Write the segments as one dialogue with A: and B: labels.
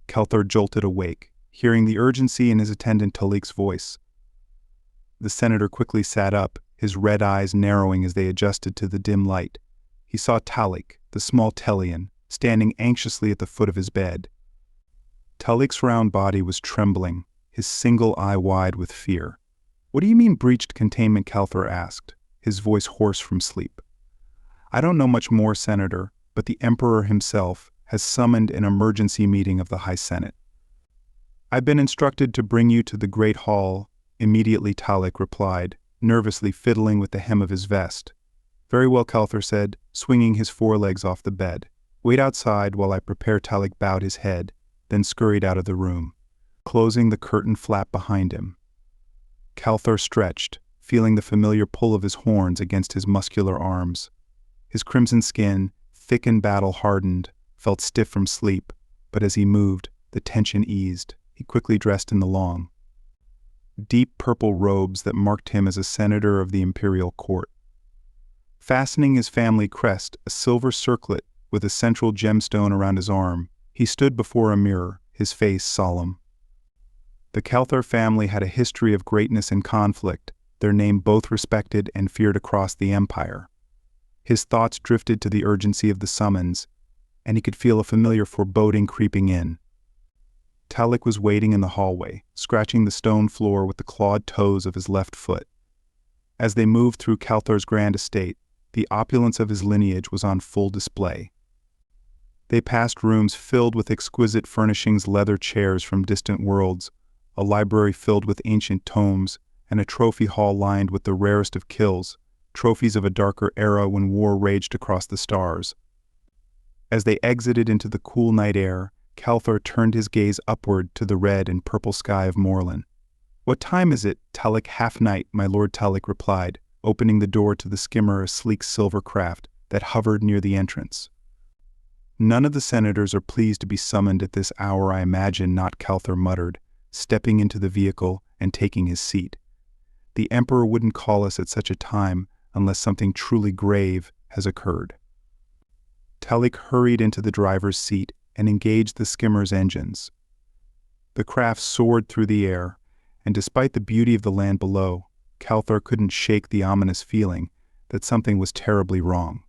A: Kelthar jolted awake, hearing the urgency in his attendant Talik's voice. The senator quickly sat up, his red eyes narrowing as they adjusted to the dim light. He saw Talik, the small Tellian, standing anxiously at the foot of his bed. Talik's round body was trembling, his single eye wide with fear. "What do you mean breached containment?" Kelthar asked, his voice hoarse from sleep. "I don't know much more, Senator, but the Emperor himself has summoned an emergency meeting of the High Senate. I've been instructed to bring you to the Great Hall," immediately Talik replied, nervously fiddling with the hem of his vest. "Very well," Kelthar said, swinging his forelegs off the bed. "Wait outside while I prepare." Talik bowed his head, then scurried out of the room, closing the curtain flap behind him. Kelthar stretched, feeling the familiar pull of his horns against his muscular arms. His crimson skin, thick and battle-hardened, felt stiff from sleep, but as he moved, the tension eased. He quickly dressed in the long, deep purple robes that marked him as a senator of the imperial court. Fastening his family crest, a silver circlet with a central gemstone around his arm, he stood before a mirror, his face solemn. The Kelthar family had a history of greatness and conflict, their name both respected and feared across the empire. His thoughts drifted to the urgency of the summons, and he could feel a familiar foreboding creeping in. Talik was waiting in the hallway, scratching the stone floor with the clawed toes of his left foot. As they moved through Kelthar's grand estate, the opulence of his lineage was on full display. They passed rooms filled with exquisite furnishings, leather chairs from distant worlds, a library filled with ancient tomes, and a trophy hall lined with the rarest of kills, trophies of a darker era when war raged across the stars. As they exited into the cool night air, Kelthar turned his gaze upward to the red and purple sky of Morlin. "What time is it, Talik?" "Half night," my lord, Talik replied, opening the door to the skimmer, a sleek silver craft that hovered near the entrance. "None of the senators are pleased to be summoned at this hour, I imagine not," Kelthar muttered, stepping into the vehicle and taking his seat. "The Emperor wouldn't call us at such a time unless something truly grave has occurred." Talik hurried into the driver's seat and engaged the skimmer's engines. The craft soared through the air, and despite the beauty of the land below, Kelthar couldn't shake the ominous feeling that something was terribly wrong.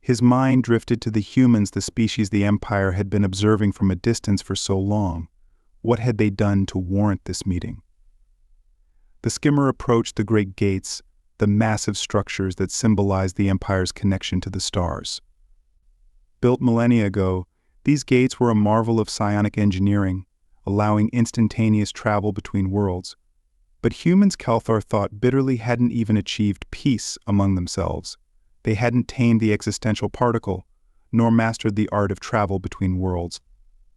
A: His mind drifted to the humans, the species the Empire had been observing from a distance for so long. What had they done to warrant this meeting? The skimmer approached the great gates, the massive structures that symbolized the Empire's connection to the stars. Built millennia ago, these gates were a marvel of psionic engineering, allowing instantaneous travel between worlds. But humans, Kelthar thought bitterly, hadn't even achieved peace among themselves. They hadn't tamed the existential particle, nor mastered the art of travel between worlds.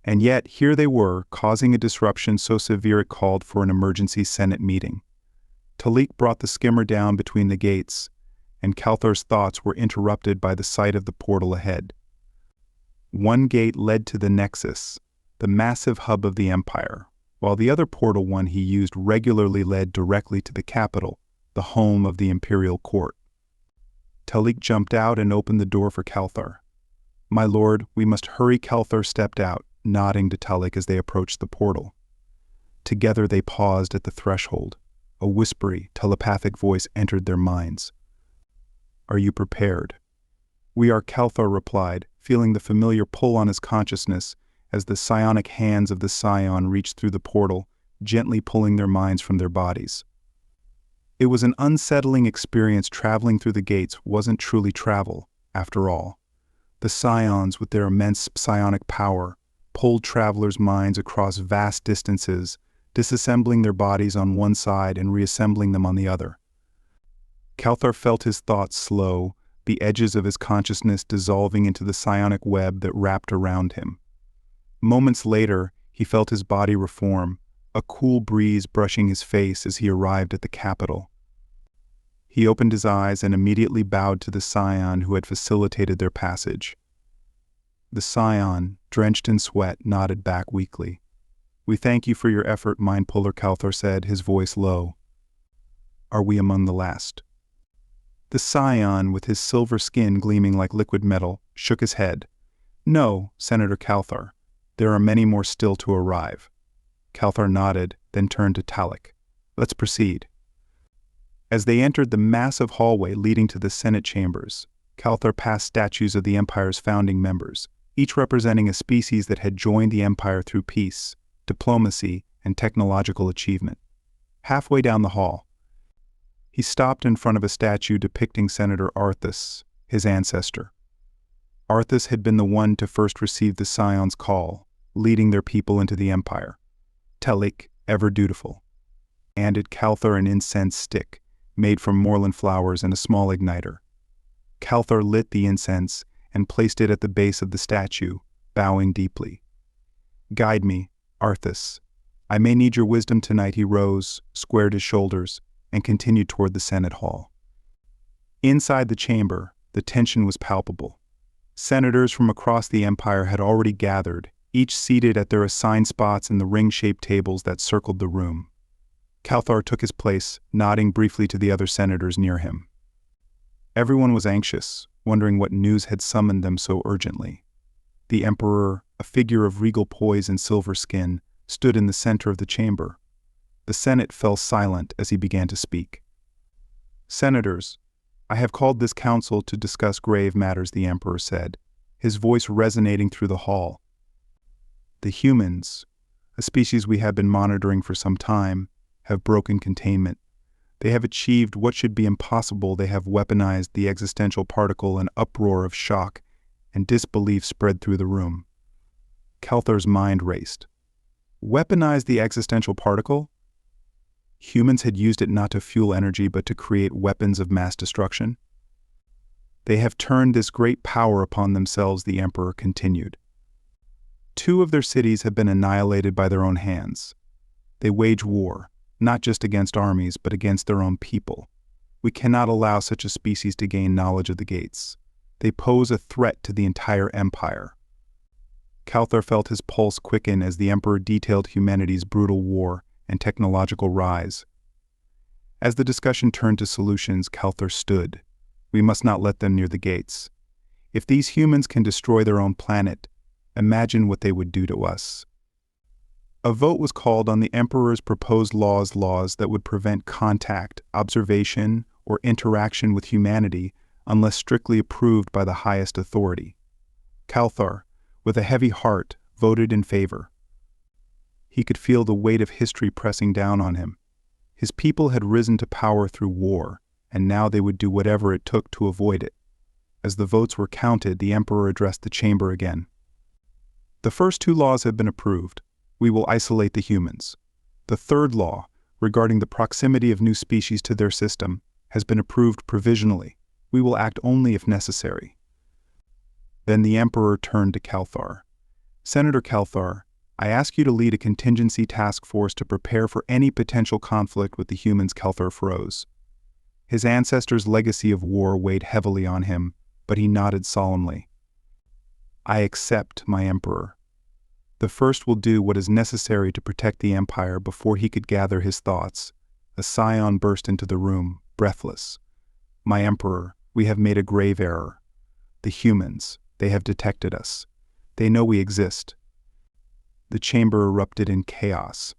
A: And yet, here they were, causing a disruption so severe it called for an emergency Senate meeting. Talik brought the skimmer down between the gates, and Kelthar's thoughts were interrupted by the sight of the portal ahead. One gate led to the Nexus, the massive hub of the Empire, while the other portal one he used regularly led directly to the capital, the home of the imperial court. Talik jumped out and opened the door for Kelthar. "My lord, we must hurry." Kelthar stepped out, nodding to Talik as they approached the portal. Together they paused at the threshold. A whispery, telepathic voice entered their minds. "Are you prepared?" "We are," Kelthar replied, feeling the familiar pull on his consciousness as the psionic hands of the scion reached through the portal, gently pulling their minds from their bodies. It was an unsettling experience. Traveling through the gates wasn't truly travel, after all. The scions, with their immense psionic power, pulled travelers' minds across vast distances, disassembling their bodies on one side and reassembling them on the other. Kelthar felt his thoughts slow, the edges of his consciousness dissolving into the psionic web that wrapped around him. Moments later, he felt his body reform, a cool breeze brushing his face as he arrived at the capital. He opened his eyes and immediately bowed to the scion who had facilitated their passage. The scion, drenched in sweat, nodded back weakly. "We thank you for your effort, Mind Puller," Kelthar said, his voice low. "Are we among the last?" The scion, with his silver skin gleaming like liquid metal, shook his head. "No, Senator Kelthar. There are many more still to arrive. Calthar nodded, then turned to Talik. Let's proceed. As they entered the massive hallway leading to the Senate chambers, Calthar passed statues of the Empire's founding members, each representing a species that had joined the Empire through peace, diplomacy, and technological achievement. Halfway down the hall, he stopped in front of a statue depicting Senator Arthas, his ancestor. Arthas had been the one to first receive the Scion's call, leading their people into the Empire. Talik, ever dutiful, handed Calthar an incense stick, made from moorland flowers and a small igniter. Calthar lit the incense and placed it at the base of the statue, bowing deeply. Guide me, Arthas. I may need your wisdom tonight. He rose, squared his shoulders, and continued toward the Senate hall. Inside the chamber, the tension was palpable. Senators from across the Empire had already gathered, each seated at their assigned spots in the ring-shaped tables that circled the room. Calthar took his place, nodding briefly to the other senators near him. Everyone was anxious, wondering what news had summoned them so urgently. The Emperor, a figure of regal poise and silver skin, stood in the center of the chamber. The Senate fell silent as he began to speak. Senators, I have called this council to discuss grave matters, the Emperor said, his voice resonating through the hall. The humans, a species we have been monitoring for some time, have broken containment. They have achieved what should be impossible. They have weaponized the existential particle. An uproar of shock and disbelief spread through the room. Calthar's mind raced. Weaponized the existential particle? Humans had used it not to fuel energy but to create weapons of mass destruction. They have turned this great power upon themselves, the Emperor continued. 2 of their cities have been annihilated by their own hands. They wage war, not just against armies, but against their own people. We cannot allow such a species to gain knowledge of the gates. They pose a threat to the entire empire. Calthar felt his pulse quicken as the Emperor detailed humanity's brutal war and technological rise. As the discussion turned to solutions, Calthar stood. We must not let them near the gates. If these humans can destroy their own planet, imagine what they would do to us. A vote was called on the Emperor's proposed laws that would prevent contact, observation, or interaction with humanity unless strictly approved by the highest authority. Calthar, with a heavy heart, voted in favor. He could feel the weight of history pressing down on him. His people had risen to power through war, and now they would do whatever it took to avoid it. As the votes were counted, the Emperor addressed the chamber again. The first 2 laws have been approved. We will isolate the humans. The 3rd law, regarding the proximity of new species to their system, has been approved provisionally. We will act only if necessary. Then the Emperor turned to Calthar. Senator Calthar, I ask you to lead a contingency task force to prepare for any potential conflict with the humans. Calthar froze. His ancestors' legacy of war weighed heavily on him, but he nodded solemnly. I accept, my Emperor. The first will do what is necessary to protect the Empire. Before he could gather his thoughts, a scion burst into the room, breathless. My Emperor, we have made a grave error. The humans, they have detected us. They know we exist. The chamber erupted in chaos.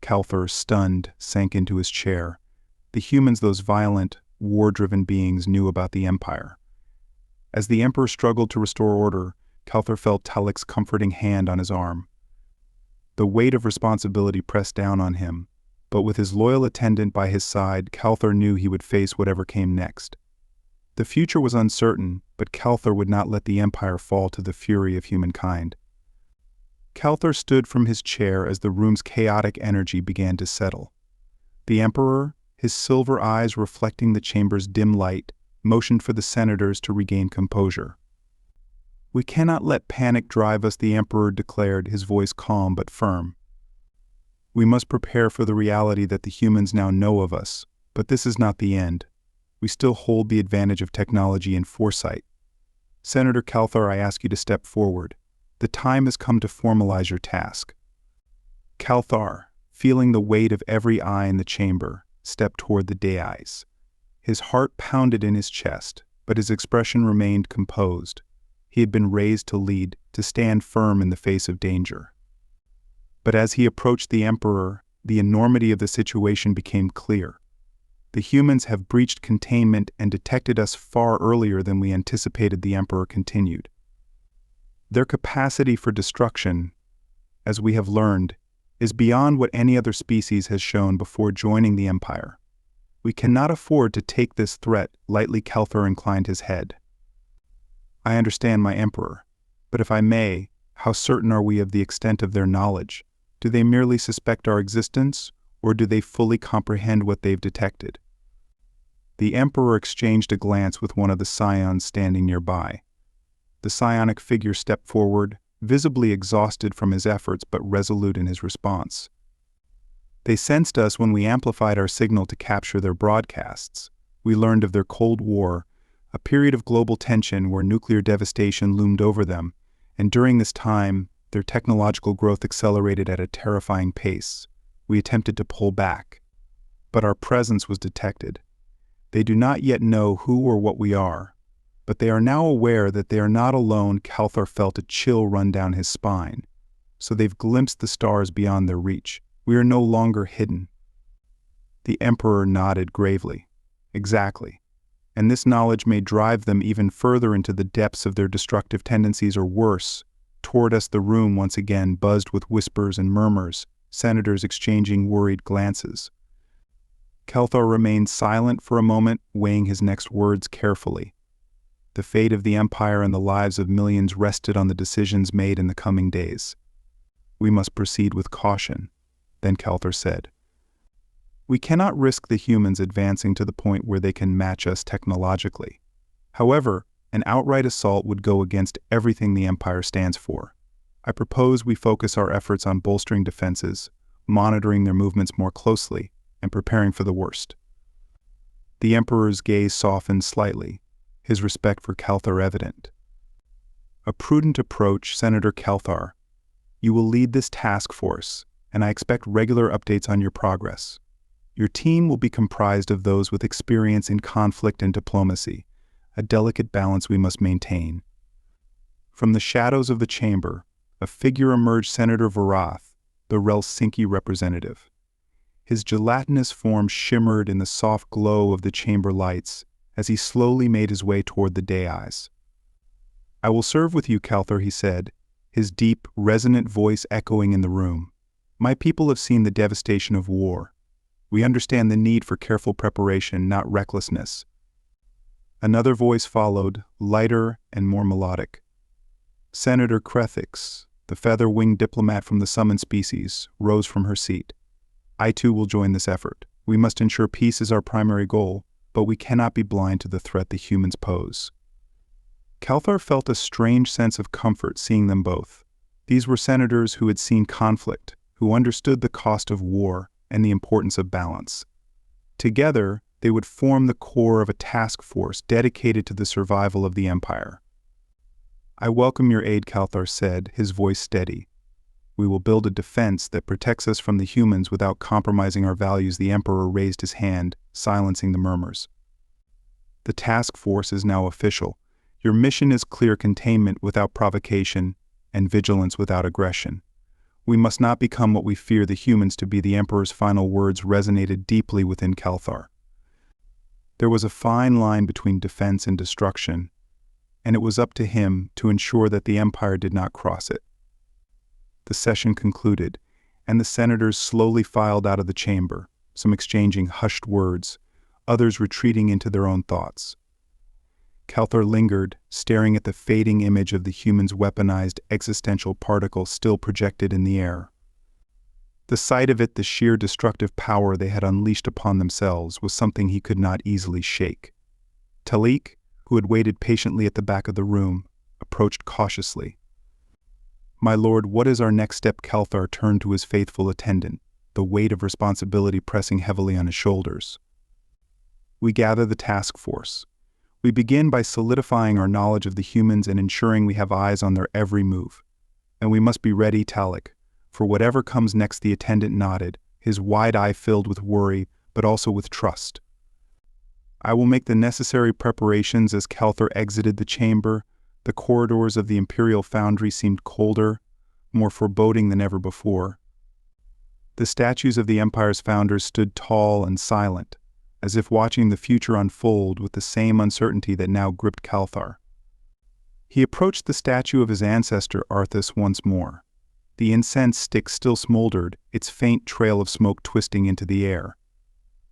A: Calthar, stunned, sank into his chair. The humans, those violent, war-driven beings, knew about the Empire. As the Emperor struggled to restore order, Calthar felt Talik's comforting hand on his arm. The weight of responsibility pressed down on him, but with his loyal attendant by his side, Calthar knew he would face whatever came next. The future was uncertain, but Calthar would not let the Empire fall to the fury of humankind. Calthar stood from his chair as the room's chaotic energy began to settle. The Emperor, his silver eyes reflecting the chamber's dim light, motioned for the senators to regain composure. We cannot let panic drive us, the Emperor declared, his voice calm but firm. We must prepare for the reality that the humans now know of us, but this is not the end. We still hold the advantage of technology and foresight. Senator Calthar, I ask you to step forward. The time has come to formalize your task. Calthar, feeling the weight of every eye in the chamber, stepped toward the dais. His heart pounded in his chest, but his expression remained composed. He had been raised to lead, to stand firm in the face of danger. But as he approached the Emperor, the enormity of the situation became clear. The humans have breached containment and detected us far earlier than we anticipated, the Emperor continued. Their capacity for destruction, as we have learned, is beyond what any other species has shown before joining the Empire. We cannot afford to take this threat lightly. Kelthar inclined his head. I understand, my Emperor, but if I may, how certain are we of the extent of their knowledge? Do they merely suspect our existence, or do they fully comprehend what they've detected? The Emperor exchanged a glance with one of the scions standing nearby. The psionic figure stepped forward, visibly exhausted from his efforts but resolute in his response. They sensed us when we amplified our signal to capture their broadcasts. We learned of their Cold War, a period of global tension where nuclear devastation loomed over them, and during this time, their technological growth accelerated at a terrifying pace. We attempted to pull back, but our presence was detected. They do not yet know who or what we are, but they are now aware that they are not alone. Kelthar felt a chill run down his spine. So they've glimpsed the stars beyond their reach. We are no longer hidden. The Emperor nodded gravely. Exactly. And this knowledge may drive them even further into the depths of their destructive tendencies, or worse. Toward us the room once again buzzed with whispers and murmurs, senators exchanging worried glances. Kelthar remained silent for a moment, weighing his next words carefully. The fate of the Empire and the lives of millions rested on the decisions made in the coming days. We must proceed with caution, then Kelthar said. We cannot risk the humans advancing to the point where they can match us technologically. However, an outright assault would go against everything the Empire stands for. I propose we focus our efforts on bolstering defenses, monitoring their movements more closely, and preparing for the worst. The Emperor's gaze softened slightly, his respect for Kelthar evident. A prudent approach, Senator Kelthar. You will lead this task force, and I expect regular updates on your progress. Your team will be comprised of those with experience in conflict and diplomacy, a delicate balance we must maintain. From the shadows of the chamber, a figure emerged, Senator Varath, the Helsinki representative. His gelatinous form shimmered in the soft glow of the chamber lights as he slowly made his way toward the dais. I will serve with you, Kelthar, he said, his deep, resonant voice echoing in the room. My people have seen the devastation of war. We understand the need for careful preparation, not recklessness. Another voice followed, lighter and more melodic. Senator Krethix, the feather-winged diplomat from the summoned species, rose from her seat. I too will join this effort. We must ensure peace is our primary goal, but we cannot be blind to the threat the humans pose. Kelthar felt a strange sense of comfort seeing them both. These were senators who had seen conflict, who understood the cost of war and the importance of balance. Together, they would form the core of a task force dedicated to the survival of the Empire. I welcome your aid, Kelthar said, his voice steady. We will build a defense that protects us from the humans without compromising our values. The Emperor raised his hand, silencing the murmurs. The task force is now official. Your mission is clear: containment without provocation and vigilance without aggression. We must not become what we fear the humans to be. The Emperor's final words resonated deeply within Kelthar. There was a fine line between defense and destruction, and it was up to him to ensure that the Empire did not cross it. The session concluded, and the senators slowly filed out of the chamber, some exchanging hushed words, others retreating into their own thoughts. Kelthar lingered, staring at the fading image of the humans' weaponized existential particle still projected in the air. The sight of it, the sheer destructive power they had unleashed upon themselves, was something he could not easily shake. Talik, who had waited patiently at the back of the room, approached cautiously. My lord, what is our next step? Kelthar turned to his faithful attendant, the weight of responsibility pressing heavily on his shoulders. We gather the task force. We begin by solidifying our knowledge of the humans and ensuring we have eyes on their every move. And we must be ready, Talik, for whatever comes next. The attendant nodded, his wide eye filled with worry, but also with trust. I will make the necessary preparations. As Kelthar exited the chamber, The corridors of the Imperial Foundry seemed colder, more foreboding than ever before. The statues of the Empire's founders stood tall and silent, as if watching the future unfold with the same uncertainty that now gripped Calthar. He approached the statue of his ancestor Arthas once more. The incense stick still smoldered, its faint trail of smoke twisting into the air.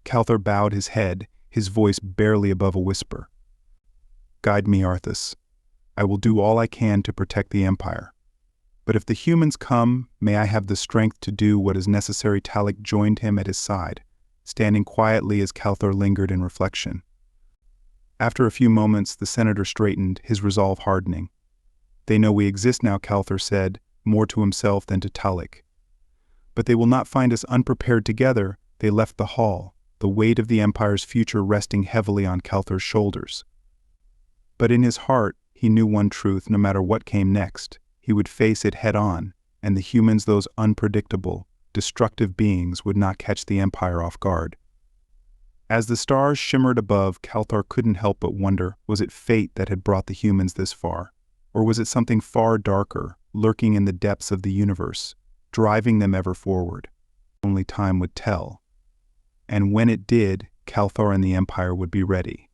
A: Calthar bowed his head, his voice barely above a whisper. "Guide me, Arthas. I will do all I can to protect the Empire. But if the humans come, may I have the strength to do what is necessary." Talik joined him at his side, standing quietly as Calthar lingered in reflection. After a few moments, the senator straightened, his resolve hardening. "They know we exist now," Calthar said, more to himself than to Talik. "But they will not find us unprepared together." They left the hall, the weight of the Empire's future resting heavily on Calthar's shoulders. But in his heart, he knew one truth: no matter what came next, he would face it head-on, and the humans, those unpredictable, destructive beings, would not catch the Empire off guard. As the stars shimmered above, Calthar couldn't help but wonder, was it fate that had brought the humans this far? Or was it something far darker, lurking in the depths of the universe, driving them ever forward? Only time would tell. And when it did, Calthar and the Empire would be ready.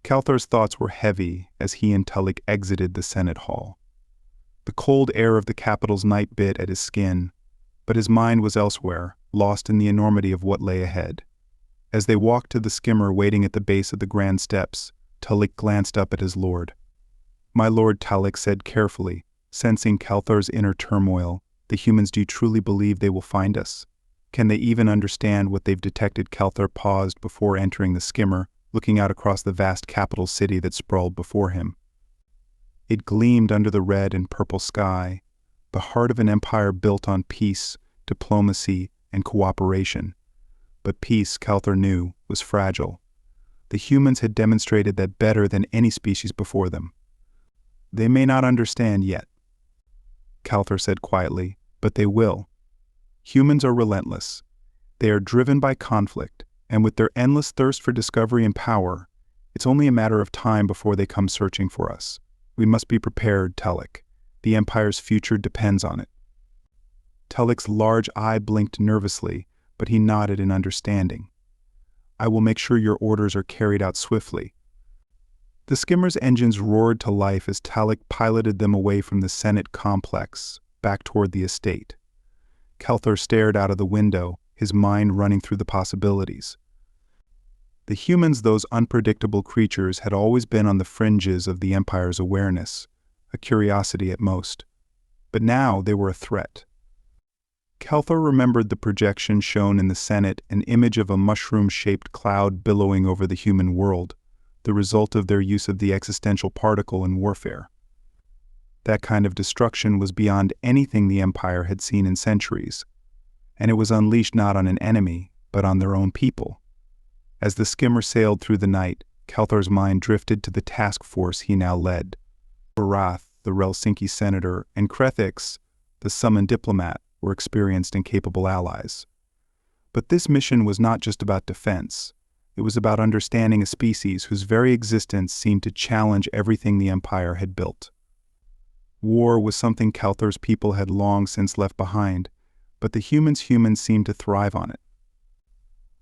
A: Calthar's thoughts were heavy as he and Talik exited the Senate Hall. The cold air of the capital's night bit at his skin, but his mind was elsewhere, lost in the enormity of what lay ahead. As they walked to the skimmer waiting at the base of the grand steps, Talik glanced up at his lord. "My lord," Talik said carefully, sensing Calthar's inner turmoil, "the humans, do you truly believe they will find us? Can they even understand what they've detected?" Calthar paused before entering the skimmer, looking out across the vast capital city that sprawled before him. It gleamed under the red and purple sky, the heart of an empire built on peace, diplomacy, and cooperation. But peace, Calthar knew, was fragile. The humans had demonstrated that better than any species before them. "They may not understand yet," Calthar said quietly, "but they will. Humans are relentless. They are driven by conflict, and with their endless thirst for discovery and power, it's only a matter of time before they come searching for us. We must be prepared, Talik. The Empire's future depends on it." Talik's large eye blinked nervously, but he nodded in understanding. "I will make sure your orders are carried out swiftly." The skimmer's engines roared to life as Talik piloted them away from the Senate complex, back toward the estate. Calthar stared out of the window, his mind running through the possibilities. The humans, those unpredictable creatures, had always been on the fringes of the Empire's awareness, a curiosity at most. But now they were a threat. Calthar remembered the projection shown in the Senate, an image of a mushroom-shaped cloud billowing over the human world, the result of their use of the existential particle in warfare. That kind of destruction was beyond anything the Empire had seen in centuries, and it was unleashed not on an enemy, but on their own people. As the skimmer sailed through the night, Calthar's mind drifted to the task force he now led. Varath, the Helsinki senator, and Krethix, the summoned diplomat, were experienced and capable allies. But this mission was not just about defense. It was about understanding a species whose very existence seemed to challenge everything the Empire had built. War was something Calthar's people had long since left behind, but the humans seemed to thrive on it.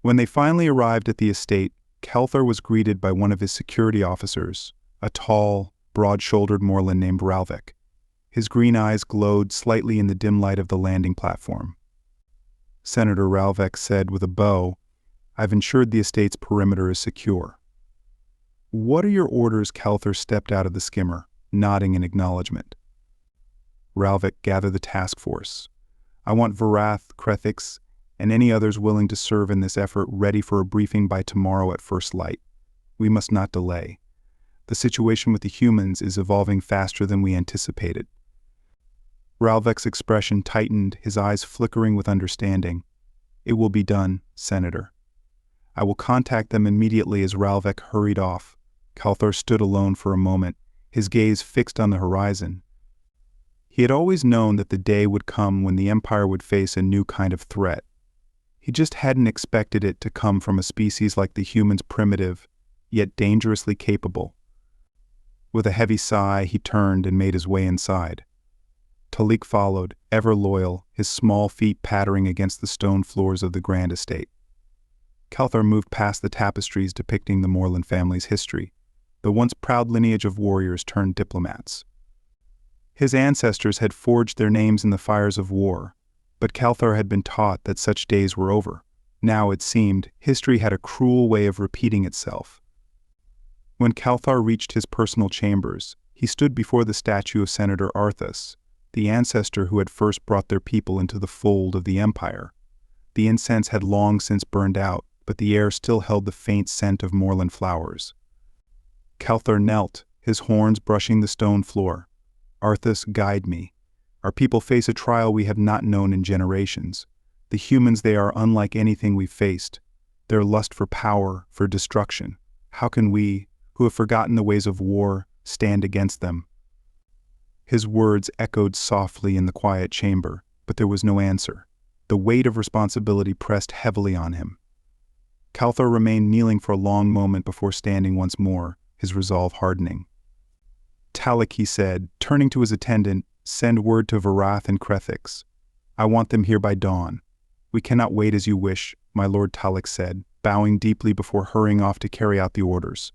A: When they finally arrived at the estate, Calthar was greeted by one of his security officers, a tall, broad-shouldered Morlan named Ralvik. His green eyes glowed slightly in the dim light of the landing platform. Senator Ralvik said with a bow, "I've ensured the estate's perimeter is secure." "What are your orders?" Calthar stepped out of the skimmer, nodding in acknowledgement. Ralvik gathered the task force. "I want Varath, Krethix, and any others willing to serve in this effort ready for a briefing by tomorrow at first light. We must not delay. The situation with the humans is evolving faster than we anticipated." Ralvik's expression tightened, his eyes flickering with understanding. "It will be done, Senator. I will contact them immediately." As Ralvik hurried off, Calthar stood alone for a moment, his gaze fixed on the horizon. He had always known that the day would come when the Empire would face a new kind of threat. He just hadn't expected it to come from a species like the humans, primitive, yet dangerously capable. With a heavy sigh, he turned and made his way inside. Talik followed, ever loyal, his small feet pattering against the stone floors of the grand estate. Calthar moved past the tapestries depicting the Moreland family's history, the once proud lineage of warriors turned diplomats. His ancestors had forged their names in the fires of war, but Calthar had been taught that such days were over. Now, it seemed, history had a cruel way of repeating itself. When Calthar reached his personal chambers, he stood before the statue of Senator Arthas, the ancestor who had first brought their people into the fold of the empire. The incense had long since burned out, but the air still held the faint scent of moorland flowers. Calthar knelt, his horns brushing the stone floor. Arthas, guide me. Our people face a trial we have not known in generations. The humans, they are unlike anything we've faced. Their lust for power, for destruction. How can we, who have forgotten the ways of war, stand against them? His words echoed softly in the quiet chamber, but there was no answer. The weight of responsibility pressed heavily on him. Calthar remained kneeling for a long moment before standing once more, his resolve hardening. Talik, he said, turning to his attendant, send word to Varath and Krethix. I want them here by dawn. We cannot wait as you wish, my lord, Talik said, bowing deeply before hurrying off to carry out the orders.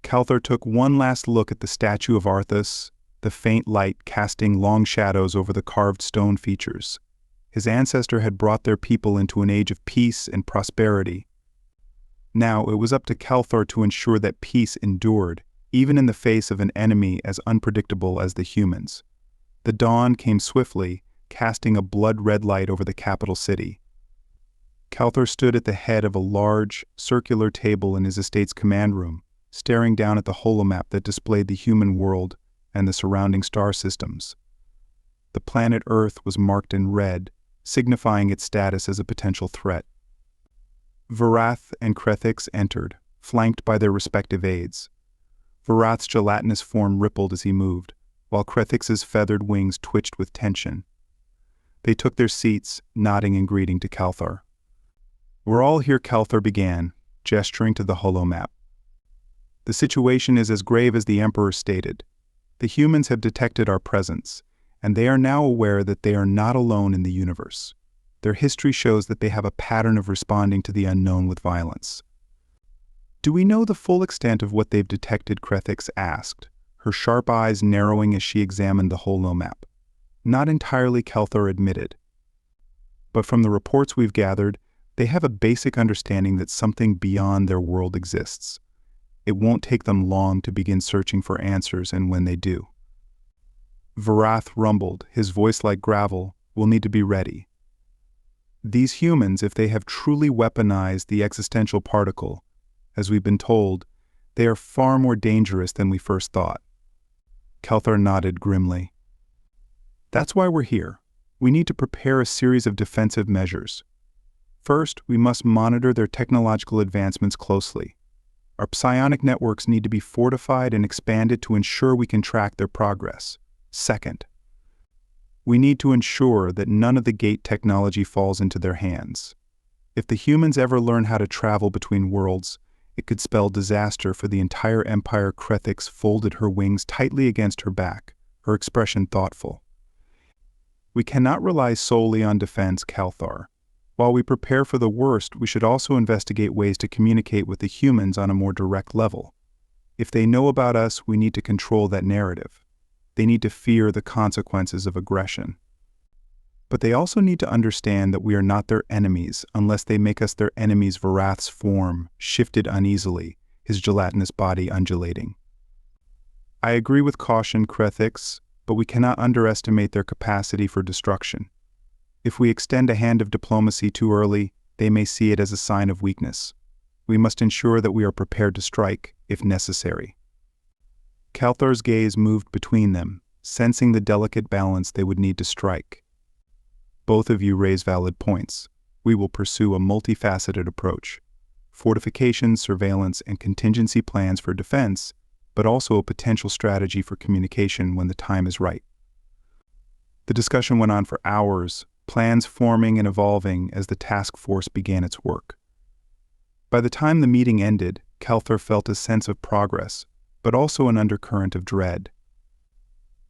A: Calthar took one last look at the statue of Arthas, the faint light casting long shadows over the carved stone features. His ancestor had brought their people into an age of peace and prosperity. Now it was up to Calthar to ensure that peace endured, even in the face of an enemy as unpredictable as the humans. The dawn came swiftly, casting a blood-red light over the capital city. Calthar stood at the head of a large, circular table in his estate's command room, staring down at the holomap that displayed the human world and the surrounding star systems. The planet Earth was marked in red, signifying its status as a potential threat. Varath and Krethix entered, flanked by their respective aides. Varath's gelatinous form rippled as he moved, while Krethix's feathered wings twitched with tension. They took their seats, nodding in greeting to Calthar. We're all here, Calthar began, gesturing to the holomap. The situation is as grave as the Emperor stated. The humans have detected our presence, and they are now aware that they are not alone in the universe. Their history shows that they have a pattern of responding to the unknown with violence. Do we know the full extent of what they've detected? Krethix asked, her sharp eyes narrowing as she examined the holomap. Not entirely, Calthar admitted. But from the reports we've gathered, they have a basic understanding that something beyond their world exists. It won't take them long to begin searching for answers, and when they do. Varath rumbled, his voice like gravel, we'll need to be ready. These humans, if they have truly weaponized the existential particle, as we've been told, they are far more dangerous than we first thought. Calthar nodded grimly. That's why we're here. We need to prepare a series of defensive measures. First, we must monitor their technological advancements closely. Our psionic networks need to be fortified and expanded to ensure we can track their progress. Second, we need to ensure that none of the gate technology falls into their hands. If the humans ever learn how to travel between worlds, it could spell disaster for the entire empire. Krethix folded her wings tightly against her back, her expression thoughtful. We cannot rely solely on defense, Calthar. While we prepare for the worst, we should also investigate ways to communicate with the humans on a more direct level. If they know about us, we need to control that narrative. They need to fear the consequences of aggression. But they also need to understand that we are not their enemies unless they make us their enemies. Varath's form shifted uneasily, his gelatinous body undulating. I agree with caution, Krethix, but we cannot underestimate their capacity for destruction. If we extend a hand of diplomacy too early, they may see it as a sign of weakness. We must ensure that we are prepared to strike, if necessary. Calthar's gaze moved between them, sensing the delicate balance they would need to strike. Both of you raise valid points. We will pursue a multifaceted approach. Fortifications, surveillance, and contingency plans for defense, but also a potential strategy for communication when the time is right. The discussion went on for hours, plans forming and evolving as the task force began its work. By the time the meeting ended, Calthar felt a sense of progress, but also an undercurrent of dread.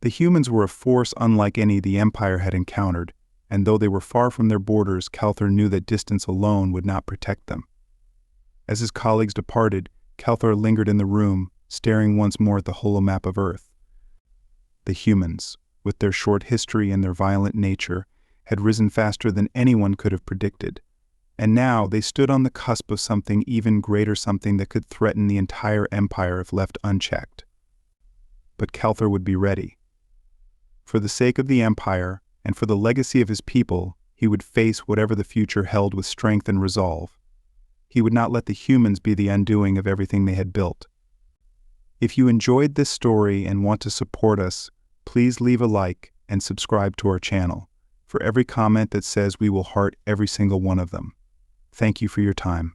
A: The humans were a force unlike any the Empire had encountered, and though they were far from their borders, Calthor knew that distance alone would not protect them. As his colleagues departed, Calthor lingered in the room, staring once more at the holomap of Earth. The humans, with their short history and their violent nature, had risen faster than anyone could have predicted, and now they stood on the cusp of something even greater, something that could threaten the entire Empire if left unchecked. But Calthor would be ready. For the sake of the Empire, and for the legacy of his people, he would face whatever the future held with strength and resolve. He would not let the humans be the undoing of everything they had built. If you enjoyed this story and want to support us, please leave a like and subscribe to our channel. For every comment that says we will heart every single one of them. Thank you for your time.